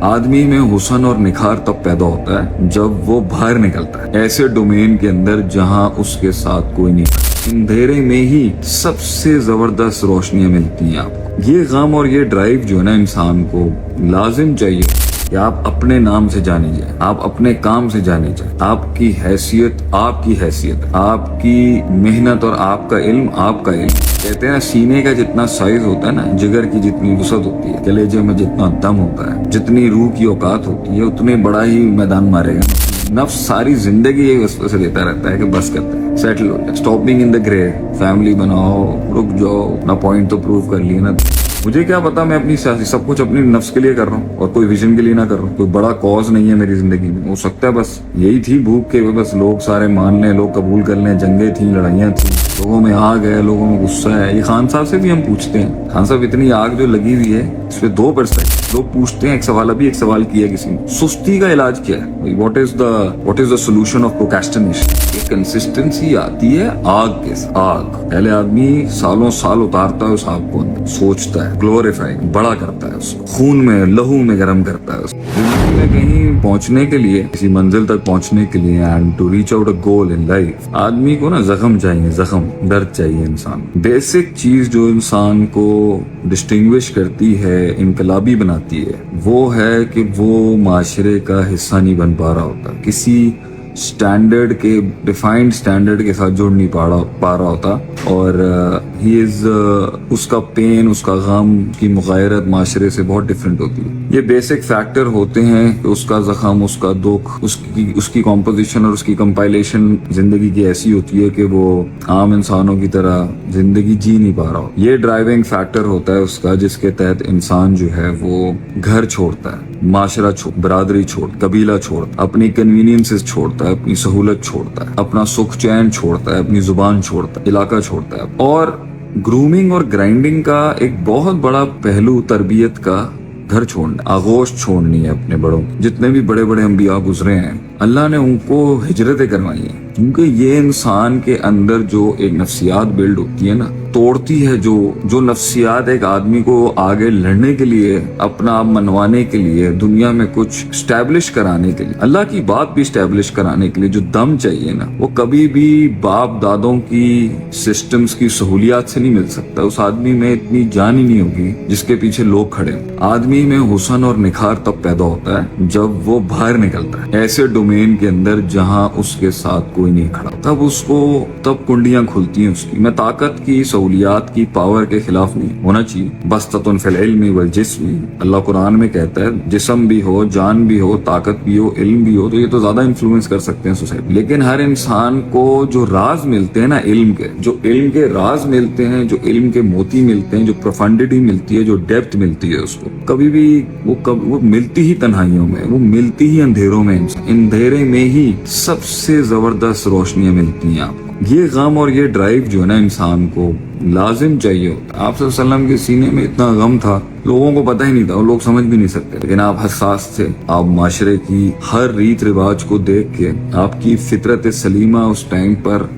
आदमी में हुस्न और निखार तब पैदा होता है जब वो बाहर निकलता है ऐसे डोमेन के अंदर जहां उसके साथ कोई नहीं। अंधेरे में ही सबसे जबरदस्त रोशनियां मिलती हैं आपको। ये गम और ये ड्राइव जो है ना इंसान को लाजिम चाहिए कि आप अपने नाम से जाने जाए, आप अपने काम से जाने जाए, आपकी हैसियत आपकी मेहनत और आपका इल्म। कहते हैं सीने का जितना साइज होता है ना, जिगर की जितनी वसअत होती है, कलेजे में जितना दम होता है, जितनी रूह की औकात होती है, उतने बड़ा ही मैदान मारेगा। नफ्स सारी जिंदगी यही वसवसे देता रहता है कि बस करते हैं, सेटल हो जाए, stop being in the grey, family बनाओ, रुक जाओ, अपना पॉइंट तो प्रूव कर लिया ना। मुझे क्या पता, मैं अपनी सब कुछ अपनी नफ्स के लिए कर रहा हूँ और कोई विजन के लिए ना कर रहा हूँ। कोई बड़ा कॉज नहीं है मेरी जिंदगी में। हो सकता है बस यही थी भूख के, बस लोग सारे मान लें, लोग कबूल कर लें। जंगें थी, लड़ाइयाँ थी, लोगों में आग है, लोगों में गुस्सा है। ये खान साहब से भी हम पूछते हैं, खान साहब इतनी आग जो लगी हुई है, इस पे दो पर्सपेक्टिव लोग पूछते हैं। एक सवाल अभी एक सवाल किया किसी ने, सुस्ती का इलाज क्या है? What is the solution of procrastination? Consistency आती है आग के साथ। आग पहले आदमी सालों साल उतारता है उस आग को, अंदर सोचता है, ग्लोरीफाई बड़ा करता है उसको, खून में लहू में गर्म करता है उसको। जिंदगी में कहीं पहुंचने के लिए, किसी मंजिल तक पहुंचने के लिए, and to reach out a goal in life, आदमी को ना जख्म चाहिए, जख्म, दर्द चाहिए। इंसान बेसिक चीज जो इंसान को डिस्टिंग्विश करती है, इनकलाबी बनाती है, वो है कि वो माशरे का हिस्सा नहीं बन पा रहा होता, किसी स्टैंडर्ड के, डिफाइंड स्टैंडर्ड के साथ जुड़ नहीं पा रहा होता। और ही इज उसका पेन, उसका गम की मुगायरत माशरे से बहुत डिफरेंट होती है। ये बेसिक फैक्टर होते हैं कि उसका जख्म, उसका दुख, उसकी कॉम्पोजिशन और उसकी कंपाइलेशन जिंदगी की ऐसी होती है कि वो आम इंसानों की तरह जिंदगी जी नहीं पा रहा हो। ये ड्राइविंग फैक्टर होता है उसका, जिसके तहत इंसान जो है वो घर छोड़ता है, माशरा छोड़, बरादरी छोड़, कबीला छोड़, अपनी कन्वीनियंसेस छोड़ता है, अपनी सहूलत छोड़ता है, अपना सुख चैन छोड़ता है, अपनी जुबान छोड़ता है, इलाका छोड़ता है। और ग्रूमिंग और ग्राइंडिंग का एक बहुत बड़ा पहलू तरबियत का घर छोड़ना, आगोश छोड़नी है अपने बड़ों। जितने भी बड़े बड़े अंबिया गुजरे हैं, अल्लाह ने उनको हिजरतें करवाई हैं, क्योंकि ये इंसान के अंदर जो एक नफ्सियात बिल्ड होती है ना, तोड़ती है, जो नफ्सियात एक आदमी को आगे लड़ने के लिए, अपना आप मनवाने के लिए, दुनिया में कुछ स्टैब्लिश कराने के लिए, अल्लाह की बात भी स्टैब्लिश कराने के लिए जो दम चाहिए ना, वो कभी भी बाप दादों की सिस्टम्स की सहूलियात से नहीं मिल सकता। उस आदमी में इतनी जान ही नहीं होगी जिसके पीछे लोग खड़े हैं। आदमी में हुस्न और निखार तब पैदा होता है जब वो बाहर निकलता है ऐसे डोमेन के अंदर जहां उसके साथ कोई नहीं खड़ा, तब कुंडियां खुलती हैं उसकी। मैं ताकत की, सहूलियात की, पावर के खिलाफ नहीं होना चाहिए। बस्ततुन फिल इल्मी वल जिस्मी, अल्लाह कुरान में कहता है, जिस्म भी हो, जान भी हो, ताकत भी हो, इल्म भी हो, तो ये तो ज्यादा इन्फ्लुएंस कर सकते हैं सोसाइटी। लेकिन हर इंसान को जो राज मिलते हैं ना इल्म के, जो इल्म के राज मिलते हैं, जो इल्म के मोती मिलते हैं, जो प्रोफंडिटी मिलती है, जो डेप्थ मिलती है, उसको कभी भी वो मिलती ही तन्हाइयों में, वो मिलती ही अंधेरों में। अंधेरे में ही सबसे जबरदस्त रोशनियां मिलती हैं आपको। ये गम और ये ड्राइव जो है ना इंसान को लाजिम चाहिए होता। आप सल्लल्लाहु अलैहि वसल्लम के सीने में इतना गम था, लोगों को पता ही नहीं था, वो लोग समझ भी नहीं सकते। लेकिन आप हसास थे, आप माशरे की हर रीत रिवाज को देख के, आपकी फितरत सलीमा उस टाइम पर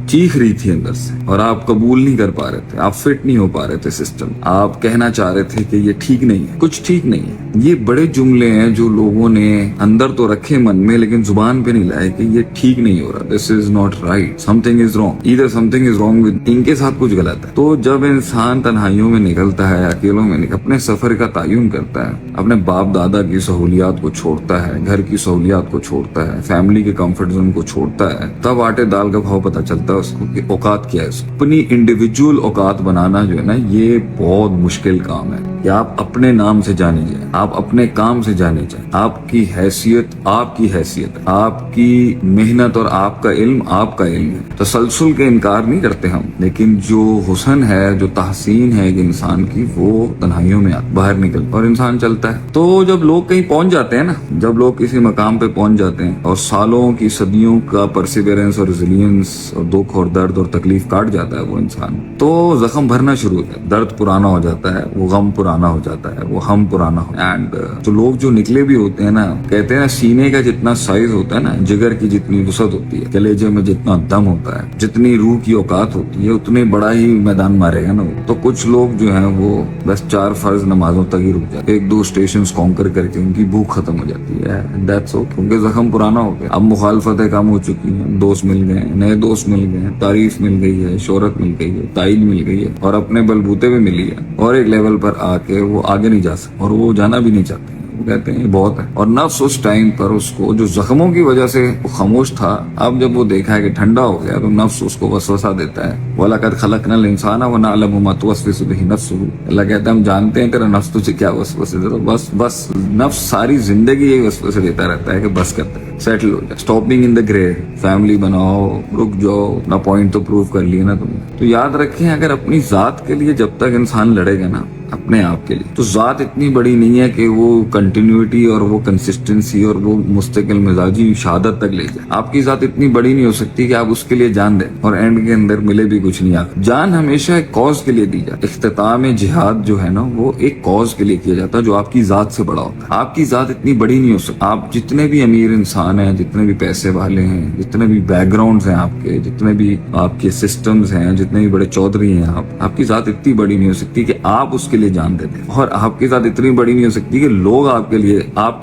चीख रही थी अंदर से, और आप कबूल नहीं कर पा रहे थे, आप फिट नहीं हो पा रहे थे सिस्टम। आप कहना चाह रहे थे कि ये ठीक नहीं है, कुछ ठीक नहीं है। ये बड़े जुमले हैं जो लोगों ने अंदर तो रखे मन में, लेकिन जुबान पे नहीं लाए कि ये ठीक नहीं हो रहा, this is not right, something is wrong, either something is wrong with, इनके साथ कुछ गलत है। तो जब इंसान तन्हाइयों में निकलता है, अकेलों में अपने सफर का तायुन करता है, अपने बाप दादा की सहूलियात को छोड़ता है, घर की सहूलियात को छोड़ता है, फैमिली के कंफर्ट जोन को छोड़ता है, तब आटे दाल का भाव पता चलता है उसको कि औकात क्या है। अपनी इंडिविजुअल औकात बनाना जो है ना, ये बहुत मुश्किल काम है। कि आप अपने नाम से जाने जाए, आप अपने काम से जाने जाए, आपकी हैसियत आपकी मेहनत और आपका इल्म है। तसलसल के इनकार नहीं करते हम, लेकिन जो हुस्न है, जो तहसीन है एक इंसान की, वो तन्हाइयों में बाहर निकल और इंसान चलता है। तो जब लोग कहीं पहुंच जाते हैं ना, जब लोग किसी मकाम पे पहुंच जाते हैं और सालों की, सदियों का परसिवरेंस और रेजिलियंस और दुख और दर्द और तकलीफ काट जाता है वो इंसान, तो जख्म भरना शुरू होता है, दर्द पुराना हो जाता है, वो गम पुराना पुराना हो जाता है, वो हम पुराना हो। एंड तो लोग जो निकले भी होते हैं ना, कहते हैं ना सीने का जितना साइज होता है ना, जिगर की जितनी वसअत होती है, कलेजे में जितना दम होता है, जितनी रूह की औकात होती है, उतने बड़ा ही मैदान मारेगा ना। तो कुछ लोग जो है वो बस 4 फर्ज नमाजों तक ही रुक जाते, 1-2 स्टेशन कॉन्कर करके उनकी भूख खत्म हो जाती है। दैट्स ओके, उनके जख्म पुराना हो गया। अब मुखालफतें कम हो चुकी हैं, दोस्त मिल गए, नए दोस्त मिल गए, तारीफ मिल गई है, शोहरत मिल गई है, ताईद मिल गई है और अपने बलबूते पे मिली है, और एक लेवल पर आके वो आगे नहीं जा सकते और वो जाना भी नहीं चाहते। वो कहते हैं ये बहुत है। और नफ्स उस टाइम पर उसको जो जख्मों की वजह से वो खामोश था, अब जब वो देखा है कि ठंडा हो गया, तो नफ्स उसको वसवसा देता है। वलक़द खलक़नल इंसाना व नअलमु मा तुवस्विसु बिही नफ्सुहु। अल्लाह कहता है हम जानते हैं तेरा नफ्स तुझे क्या वसवसे देता है। बस नफ्स सारी जिंदगी यही वसवसे देता रहता है कि बस करता है, सेटल हो जाए, stopping in the grey, family बनाओ, रुक जाओ, अपना पॉइंट तो प्रूव कर लिया ना तुमने। तो याद रखें, अगर अपनी जात के लिए जब तक इंसान लड़ेगा ना, अपने आप के लिए, तो जात इतनी बड़ी नहीं है कि वो कंटिन्यूटी और वो कंसिस्टेंसी और वो मुस्तकिल मिजाजी शहादत तक ले जाए। आपकी जात इतनी बड़ी नहीं हो सकती कि आप उसके लिए जान दें और एंड के अंदर मिले भी कुछ नहीं। आप जान हमेशा एक कॉज के लिए दी जाती है। इख्तिताम जिहाद जो है ना, वो एक कॉज के लिए किया जाता है जो आपकी जात से बड़ा होता है। आपकी जात इतनी बड़ी नहीं हो सकती। आप जितने भी अमीर इंसान हैं, जितने भी पैसे वाले हैं, जितने भी बैकग्राउंड हैं आपके, जितने भी आपके सिस्टम्स हैं, जितने भी बड़े चौधरी हैं, आपकी जात इतनी बड़ी नहीं हो सकती कि आप उसके लिए जान देते। और आपके साथ इतनी बड़ी नहीं हो सकती कि लोग आपके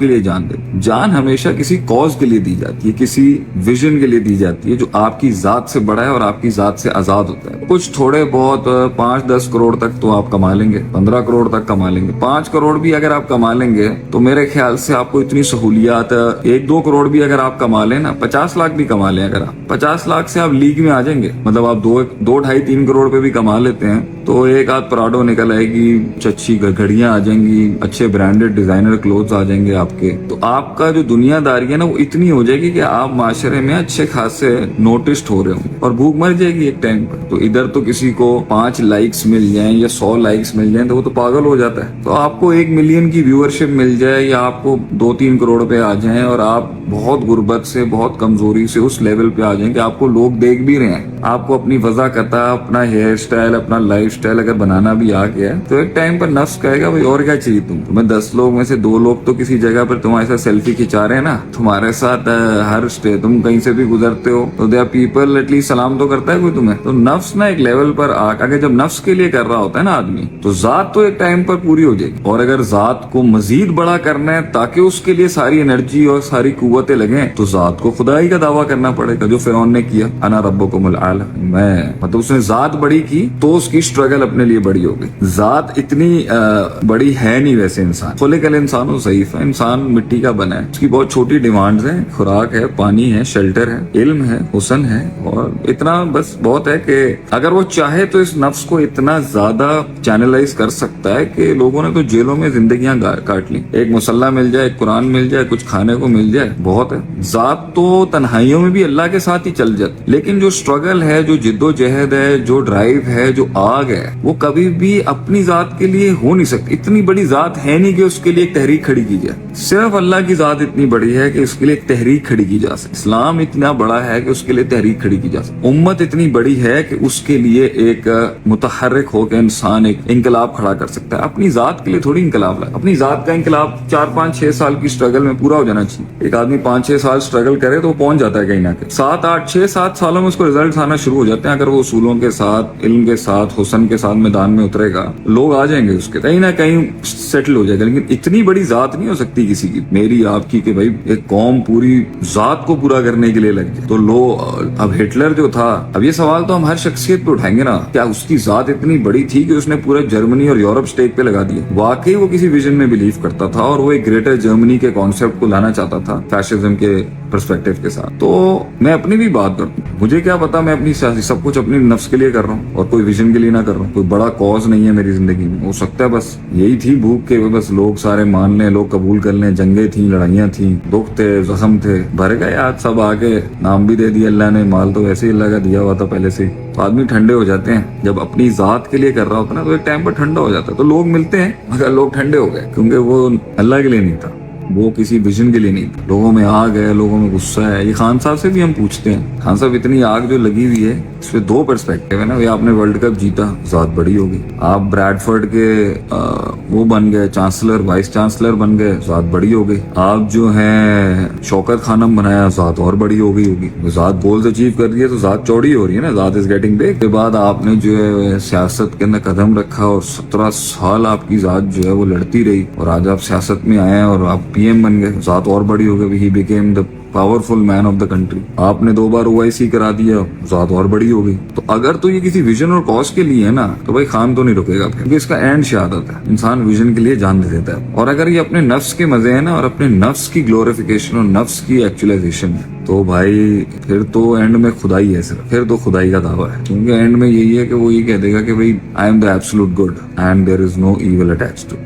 लिए जान देते। जान हमेशा किसी कॉज के लिए दी जाती है, किसी विजन के लिए दी जाती है जो आपकी जात से बड़ा है और आपकी जात से आजाद होता है। कुछ थोड़े बहुत 5-10 करोड़ तक तो आप कमा लेंगे, 15 करोड़ तक कमा लेंगे, 5 करोड़ भी अगर आप कमा लेंगे तो मेरे ख्याल से आपको इतनी सहूलियात, 1-2 करोड़ भी अगर आप कमा लें ना, 50 लाख भी कमा लें, अगर आप 50 लाख से आप लीग में आ जाएंगे। मतलब आप 2-2.5-3 करोड़ पे भी कमा लेते हैं तो एक आध पराडो निकल आएगी, अच्छी घड़ियां आ जाएंगी, अच्छे ब्रांडेड डिजाइनर क्लोथ्स आ जाएंगे आपके। तो आपका जो दुनियादारी है ना, वो इतनी हो जाएगी कि आप माशरे में अच्छे खासे नोटिस्ड हो रहे होंगे और भूख मर जाएगी एक टाइम पर। तो इधर तो किसी को 5 लाइक्स मिल जाएं या 100 लाइक्स मिल जाएं तो वो तो पागल हो जाता है। तो आपको 1 मिलियन की व्यूअरशिप मिल जाए या आपको 2-3 करोड़ पे आ जाए और आप बहुत गुर्बत से, बहुत कमजोरी से उस लेवल पे आ जाएं कि आपको लोग देख भी रहे हैं, आपको अपनी वज़ाकता, अपना हेयर स्टाइल, अपना लाइफ स्टाइल अगर बनाना भी आ गया है, तो एक टाइम पर नफ्स कहेगा भाई और क्या चाहिए तुम्हें। 10 लोग में से 2 लोग तो किसी जगह पर तुम्हारे साथ सेल्फी खिंचा रहे हैं ना, तुम्हारे साथ हर स्टे, तुम कहीं से भी गुजरते हो तो दे आर पीपल, एटलीस्ट सलाम तो करता है कोई तुम्हें। तो नफ्स ना एक लेवल पर आगे जब नफ्स के लिए कर रहा होता है ना आदमी, तो जात तो एक टाइम पर पूरी हो जाएगी। और अगर जात को मजीद बड़ा करना है ताकि उसके लिए सारी एनर्जी और सारी कुव्वतें लगे, तो जात को खुदाई का दावा करना पड़ेगा, जो फिरौन ने किया, अना रब्बुकुमुल आला, मैं, मतलब उसने जात बड़ी की तो उसकी स्ट्रगल अपने लिए बड़ी हो गई। जात इतनी बड़ी है नहीं वैसे। इंसान खुलिकल इंसान ज़ईफ़ है, इंसान मिट्टी का बना है, उसकी बहुत छोटी डिमांड्स हैं, खुराक है, पानी है, शेल्टर है, इल्म है, हुस्न है, और इतना बस बहुत है कि अगर वो चाहे तो इस नफ्स को इतना ज्यादा चैनलाइज कर सकता है कि लोगों ने तो जेलों में जिंदगियां काट ली। एक मुसल्ला मिल जाए, एक कुरान मिल जाए, कुछ खाने को मिल जाए, बहुत है। जात तो तन्हाइयों में भी अल्लाह के साथ ही चल जाती, लेकिन जो स्ट्रगल है, जो जिद्दोजहद है, जो ड्राइव है, जो आग है, वो कभी भी अपनी जात के लिए हो नहीं सकती। इतनी बड़ी जात है नहीं कि उसके लिए एक तहरीक खड़ी की जाए। सिर्फ अल्लाह की जात इतनी बड़ी है कि उसके लिए एक तहरीक खड़ी की जा सकती। इस्लाम इतना बड़ा है कि उसके लिए तहरीक खड़ी की जा सकती। उम्मत इतनी बड़ी है कि उसके लिए एक मुतहर्रिक होकर इंसान एक इंकलाब खड़ा कर सकता है। अपनी जात के लिए थोड़ी इंकलाब लाए। अपनी जात का इंकलाब 4-5-6 साल की स्ट्रगल में पूरा हो जाना चाहिए। एक आदमी 5-6 साल स्ट्रगल करे तो वो पहुंच जाता है कहीं ना कहीं। 7-8-6-7 सालों में उसको रिजल्ट आना शुरू हो जाते हैं। अगर वो उसूलों के साथ, इल्म के साथ, हुस्न के साथ मैदान में उतरेगा, लोग आ जाएंगे उसके, कहीं ना कहीं सेटल हो जाएगा। लेकिन इतनी बड़ी जात नहीं हो सकती किसी की, मेरी आपकी, कि भाई एक कौम पूरी जात को पूरा करने के लिए लग जाए। तो लो, अब हिटलर जो था, अब ये सवाल तो हम हर शख्सियत पे उठाएंगे ना, क्या उसकी जात इतनी बड़ी थी कि उसने पूरे जर्मनी और यूरोप स्टेक पे लगा दिया? वाकई वो किसी विजन में बिलीव करता था और वो एक ग्रेटर जर्मनी के कॉन्सेप्ट को लाना चाहता था फैशिज्म के पर्सपेक्टिव के साथ। तो मैं अपनी भी बात करता हूँ, मुझे क्या पता, मैं अपनी सब कुछ अपनी नफ्स के लिए कर रहा हूँ और कोई विजन के लिए ना कर रहा हूँ। कोई बड़ा कॉज नहीं है मेरी जिंदगी में। हो सकता है बस यही थी भूख के, बस लोग सारे मान लें, लोग कबूल कर लें। जंगें थी, लड़ाइयाँ थी, दुख थे, जख्म थे, भर गए आज सब आके, नाम भी दे दिया अल्लाह ने, माल तो वैसे ही अल्लाह का दिया हुआ था पहले से। तो आदमी ठंडे हो जाते हैं जब अपनी जात के लिए कर रहा होता है ना, तो एक टाइम पर ठंडा हो जाता है। तो लोग मिलते हैं मगर लोग ठंडे हो गए क्योंकि वो अल्लाह के लिए नहीं था, وہ کسی ویژن کے لیے نہیں تھا. لوگوں میں آگ ہے, لوگوں میں غصہ ہے. یہ خان صاحب سے بھی ہم پوچھتے ہیں, خان صاحب اتنی آگ جو لگی ہوئی ہے اس پہ دو پرسپیکٹیو ہے نا. آپ نے ورلڈ کپ جیتا, ذات بڑی ہوگی. آپ بریڈفورڈ کے وہ بن گئے چانسلر, وائس چانسلر بن گئے, ذات بڑی ہو گئی. آپ جو ہیں شوکت خانم بنایا, ذات اور بڑی ہو گئی ہوگی. ذات گولز اچیو کر رہی ہے تو ذات چوڑی ہو رہی ہے نا, ذات از گیٹنگ بگ. کے بعد آپ نے جو ہے سیاست کے اندر قدم رکھا اور 17 سال آپ کی ذات جو ہے وہ لڑتی رہی, اور آج آپ سیاست میں آئے ہیں اور آپ پی ایم بن گئے, ذات اور بڑی ہو گئی. He became the powerful man of the country. آپ نے 2 بار OIC کرا دیا, ذات اور بڑی ہو گئی. تو اگر تو یہ کسی ویژن اور کاز کے لیے ہے نا تو بھائی خان تو نہیں رکے گا, کیونکہ اس کا اینڈ شہادت ہے. انسان ویژن کے لیے جان دے دیتا ہے, اور اگر یہ اپنے نفس کے مزے ہیں نا اور اپنے نفس کی گلوریفیکیشن اور نفس کی ایکچولائزیشن ہے, تو بھائی پھر تو اینڈ میں خدائی ہے صرف, پھر تو خدائی کا دعویٰ ہے. کیونکہ اینڈ میں یہی ہے کہ وہ یہ کہہ دے گا کہ بھائی I am the absolute good and there is no evil attached to.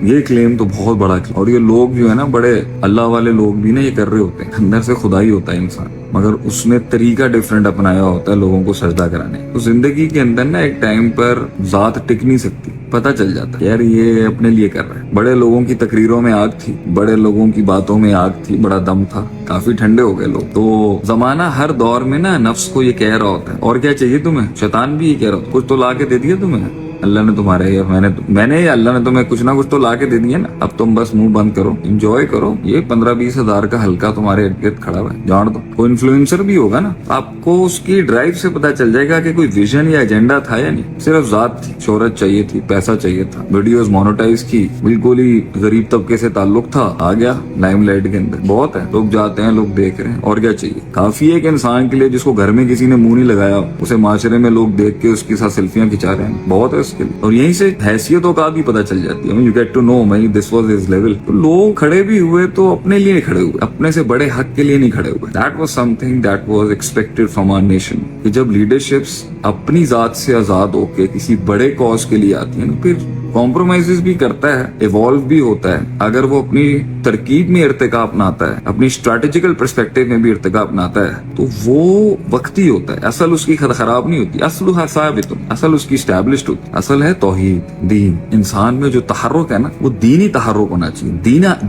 یہ کلیم تو بہت بڑا کلیم. اور یہ لوگ جو ہے نا بڑے اللہ والے لوگ بھی نا یہ کر رہے ہوتے ہیں, اندر سے خدائی ہوتا ہے انسان, مگر اس نے طریقہ ڈیفرنٹ اپنایا ہوتا ہے لوگوں کو سجدہ کرانے. تو زندگی کے اندر نا ایک ٹائم پر ذات ٹک نہیں سکتی, پتہ چل جاتا ہے یار یہ اپنے لیے کر رہا ہے. بڑے لوگوں کی تقریروں میں آگ تھی, بڑے لوگوں کی باتوں میں آگ تھی, بڑا دم تھا, کافی ٹھنڈے ہو گئے لوگ. تو زمانہ ہر دور میں نا نفس کو یہ کہہ رہا ہوتا ہے اور کیا چاہیے تمہیں. شیطان بھی یہ کہہ رہا ہوتا ہے کچھ تو لا کے دے دیا تمہیں اللہ نے تمہارے, یا میں نے یا اللہ نے تمہیں کچھ نہ کچھ تو لا کے دے دیا نا, اب تم بس منہ بند کرو, انجوائے کرو. یہ 15-20 ہزار کا ہلکا تمہارے ارد گرد کھڑا ہوا ہے, جان دو. کوئی انفلوئنسر بھی ہوگا نا, آپ کو اس کی ڈرائیو سے پتا چل جائے گا کہ کوئی ویژن یا ایجنڈا تھا یا نہیں. صرف ذات تھی, شہرت چاہیے تھی, پیسہ چاہیے تھا, ویڈیوز مونوٹائز کی, بالکل ہی غریب طبقے سے تعلق تھا, آ گیا لائم لائٹ کے اندر. بہت ہے, لوگ جاتے ہیں, لوگ دیکھ رہے ہیں, اور کیا چاہیے. کافی ہے ایک انسان کے لیے جس کو گھر میں کسی نے منہ نہیں لگایا, اسے معاشرے میں لوگ دیکھ کے اس کے ساتھ سیلفیاں کھچا رہے ہیں, بہت ہے اس کے لیے. اور یہیں سے حیثیت و اوقات بھی پتہ چل جاتی ہے. یو گیٹ ٹو نو میں دس واز ہز لیول. تو لوگ کھڑے بھی ہوئے تو اپنے لیے نہیں کھڑے ہوئے, اپنے سے بڑے حق کے لیے نہیں کھڑے ہوئے. That was something that was expected from our nation, کہ جب لیڈرشپس اپنی ذات سے آزاد ہو کے کسی بڑے کاز کے لیے آتی ہیں نا, پھر کمپرومائزز بھی کرتا ہے, ایوالو بھی ہوتا ہے. اگر وہ اپنی ترکیب میں ارتقا اپناتا ہے, اپنی اسٹریٹجیکل پرسپیکٹو میں بھی ارتقا اپناتا ہے, تو وہ وقتی ہوتا ہے. اصل اس کی خراب نہیں ہوتی, اصل ثابت, اصل اس کی اسٹیبلشڈ ہوتی. اصل ہے توحید, دین. انسان میں جو تحرک ہے نا وہ دینی تحرک ہونا چاہیے,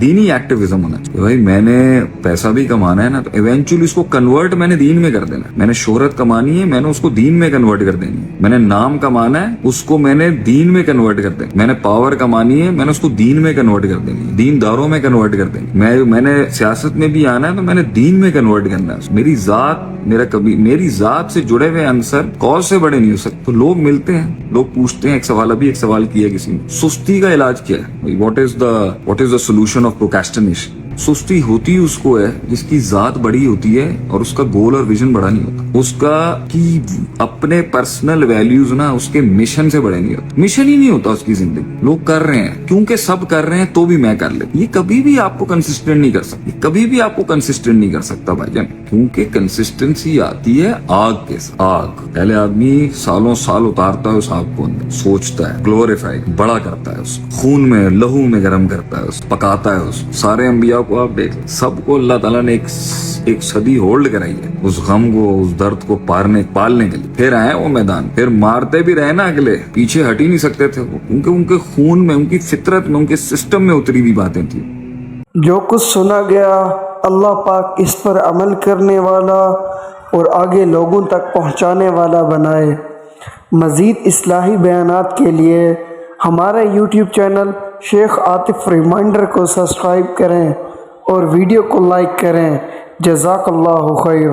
دینی ایکٹیویزم ہونا چاہیے. بھائی میں نے پیسہ بھی کمانا ہے نا, تو ایونچولی اس کو کنورٹ میں نے دین میں کر دینا. میں نے شہرت کمانی ہے, میں نے اس کو دین میں کنورٹ کر دینی ہے. میں نے نام کمانا ہے, اس کو میں نے دین میں کنورٹ کر دینا. میں نے پاور کمانی ہے, میں نے اس کو دین میں کنورٹ کر دینی ہے, دین داروں میں کنورٹ کر دینی. میں نے سیاست میں بھی آنا ہے تو میں نے دین میں کنورٹ کرنا ہے. میری ذات سے جڑے ہوئے عنصر کاز سے بڑے نہیں ہو سکتے. تو لوگ ملتے ہیں, لوگ پوچھتے ہیں. ایک سوال کیا کسی نے, سستی کا علاج کیا ہے؟ What is the solution of procrastination. سستی ہوتی اس کو ہے جس کی ذات بڑی ہوتی ہے اور اس کا گول اور ویژن بڑا نہیں ہوتا. اس کا کی اپنے پرسنل ویلیوز نا اس کے مشن سے بڑے نہیں ہوتے. مشن ہی نہیں ہوتا اس کی زندگی. لوگ کر رہے ہیں کیونکہ سب کر رہے ہیں تو بھی میں کر لے. یہ کبھی بھی آپ کو کنسسٹنٹ نہیں کر سکتی, کبھی بھی آپ کو کنسسٹنٹ نہیں کر سکتا بھائی جان. کیونکہ کنسسٹنسی آتی ہے آگ کے ساتھ. آگ پہلے آدمی سالوں سال اتارتا ہے اس آگ کو, سوچتا ہے, گلوریفائی بڑا کرتا ہے, اس خون میں لہو میں گرم کرتا ہے, اس پکاتا ہے. اس سارے انبیاء کو آپ دیکھ, سب کو اللہ تعالیٰ نے ایک صدی ہولڈ کرائی ہے اس غم کو, اس درد کو پالنے کے لیے. پھر آئے وہ میدان, پھر مارتے بھی رہے نا اگلے, پیچھے ہٹ ہی نہیں سکتے تھے وہ, کیونکہ ان کے خون میں, ان کی فطرت میں, ان کے سسٹم میں اتری ہوئی باتیں تھیں. جو کچھ سنا گیا اللہ پاک اس پر عمل کرنے والا اور آگے لوگوں تک پہنچانے والا بنائے. مزید اصلاحی بیانات کے لیے ہمارے یوٹیوب چینل شیخ عاطف ریمائنڈر کو سبسکرائب کریں اور ویڈیو کو لائک کریں. جزاک اللہ خیر.